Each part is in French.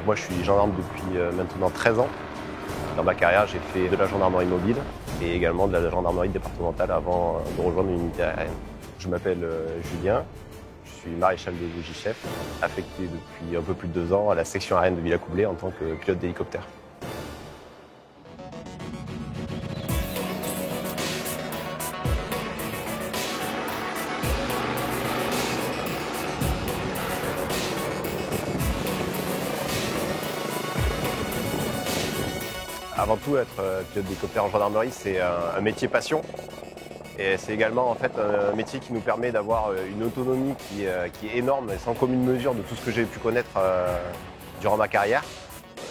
Donc moi je suis gendarme depuis maintenant 13 ans. Dans ma carrière j'ai fait de la gendarmerie mobile et également de la gendarmerie départementale avant de rejoindre une unité aérienne. Je m'appelle Julien, je suis maréchal des logis-chefs, affecté depuis un peu plus de 2 ans à la section aérienne de Villacoublay en tant que pilote d'hélicoptère. Avant tout, être pilote d'hélicoptère en gendarmerie, c'est un métier passion. Et c'est également en fait un métier qui nous permet d'avoir une autonomie qui est énorme et sans commune mesure de tout ce que j'ai pu connaître durant ma carrière.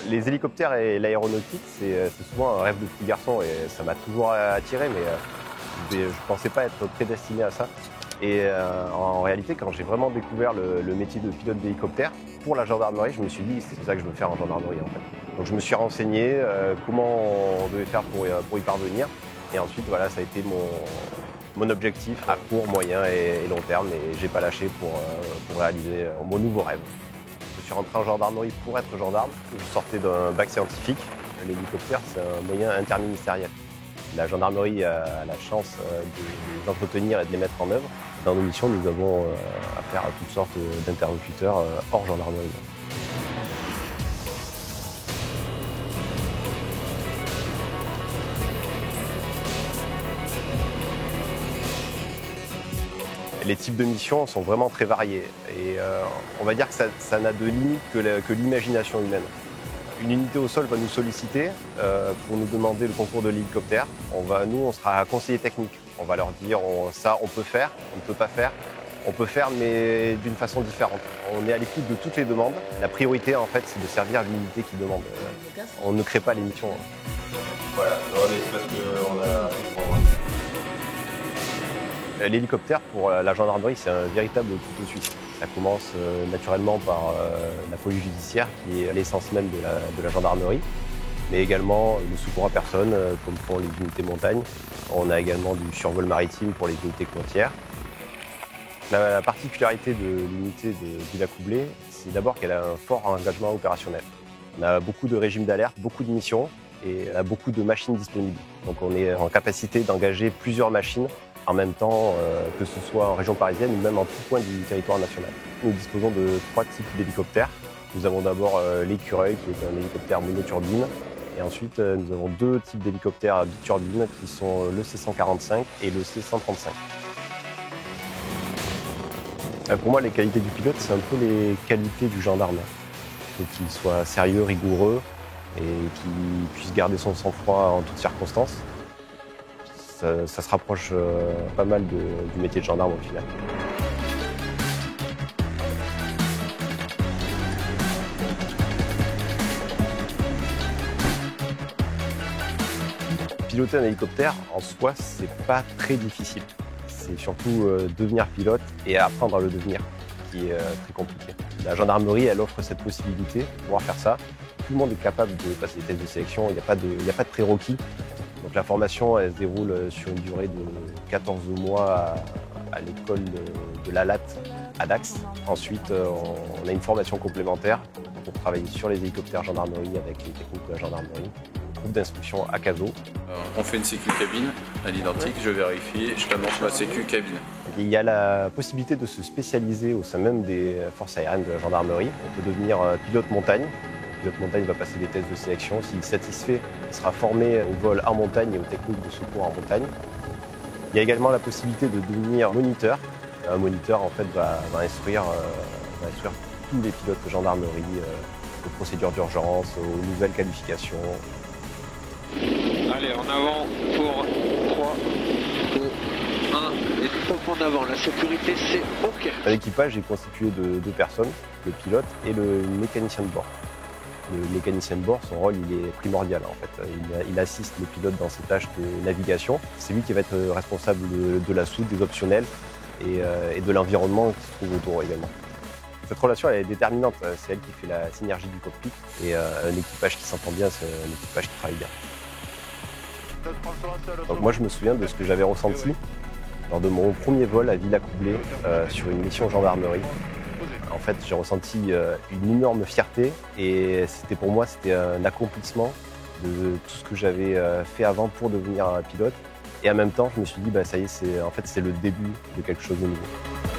Les hélicoptères et l'aéronautique, c'est souvent un rêve de petit garçon et ça m'a toujours attiré, mais je ne pensais pas être prédestiné à ça. Et en réalité, quand j'ai vraiment découvert le métier de pilote d'hélicoptère pour la gendarmerie, je me suis dit c'est ça que je veux faire en gendarmerie en fait. Donc je me suis renseigné comment on devait faire pour y parvenir. Et ensuite, voilà, ça a été mon objectif à court, moyen et long terme. Et j'ai pas lâché pour réaliser mon nouveau rêve. Je suis rentré en gendarmerie pour être gendarme. Je sortais d'un bac scientifique. L'hélicoptère, c'est un moyen interministériel. La gendarmerie a la chance de les entretenir et de les mettre en œuvre. Dans nos missions, nous avons affaire à toutes sortes d'interlocuteurs hors gendarmerie. Les types de missions sont vraiment très variés et on va dire que ça n'a de limite que l'imagination humaine. Une unité au sol va nous solliciter pour nous demander le concours de l'hélicoptère. Nous, on sera conseiller technique. On va leur dire ça, on peut faire, on ne peut pas faire. On peut faire, mais d'une façon différente. On est à l'écoute de toutes les demandes. La priorité, en fait, c'est de servir l'unité qui demande. On ne crée pas les missions. Voilà, c'est parce qu'on a... L'hélicoptère, pour la gendarmerie, c'est un véritable couteau suisse. Ça commence naturellement par la police judiciaire, qui est l'essence même de la gendarmerie, mais également le secours à personne, comme pour les unités montagne. On a également du survol maritime pour les unités côtières. La particularité de l'unité de Villacoublay, c'est d'abord qu'elle a un fort engagement opérationnel. On a beaucoup de régimes d'alerte, beaucoup de missions et on a beaucoup de machines disponibles. Donc on est en capacité d'engager plusieurs machines en même temps, que ce soit en région parisienne ou même en tout point du territoire national. Nous disposons de 3 types d'hélicoptères. Nous avons d'abord l'écureuil, qui est un hélicoptère monoturbine. Et ensuite, nous avons 2 types d'hélicoptères biturbines, qui sont le C-145 et le C-135. Pour moi, les qualités du pilote, c'est un peu les qualités du gendarme. Il faut qu'il soit sérieux, rigoureux et qu'il puisse garder son sang-froid en toutes circonstances. Ça se rapproche pas mal du métier de gendarme au final. Piloter un hélicoptère, en soi, c'est pas très difficile. C'est surtout devenir pilote et apprendre à le devenir qui est très compliqué. La gendarmerie, elle offre cette possibilité de pouvoir faire ça. Tout le monde est capable de passer les tests de sélection, il n'y a pas de prérequis. Donc la formation, elle se déroule sur une durée de 14 mois à l'école de l'ALAT à Dax. Ensuite, on a une formation complémentaire pour travailler sur les hélicoptères gendarmerie avec les techniques de la gendarmerie. Groupe d'instruction à CASO. On fait une sécu cabine à l'identique, je vérifie, je t'annonce ma sécu cabine. Il y a la possibilité de se spécialiser au sein même des forces aériennes de la gendarmerie. On peut devenir pilote montagne. Le pilote montagne va passer des tests de sélection. S'il est satisfait, il sera formé au vol en montagne et aux techniques de secours en montagne. Il y a également la possibilité de devenir moniteur. Un moniteur en fait, va instruire tous les pilotes de gendarmerie aux procédures d'urgence, aux nouvelles qualifications. Allez, en avant pour 3, 2, 1 et stop en avant. La sécurité, c'est OK. L'équipage est constitué de 2 personnes, le pilote et le mécanicien de bord. Le mécanicien de bord, son rôle, il est primordial en fait. Il assiste le pilote dans ses tâches de navigation. C'est lui qui va être responsable de la soute, des optionnels et de l'environnement qui se trouve autour également. Cette relation elle est déterminante, c'est elle qui fait la synergie du cockpit et un équipage qui s'entend bien, c'est un équipage qui travaille bien. Donc moi je me souviens de ce que j'avais ressenti lors de mon premier vol à Villacoublay sur une mission gendarmerie. En fait, j'ai ressenti une énorme fierté et c'était pour moi un accomplissement de tout ce que j'avais fait avant pour devenir pilote. Et en même temps, je me suis dit, ça y est, c'est le début de quelque chose de nouveau.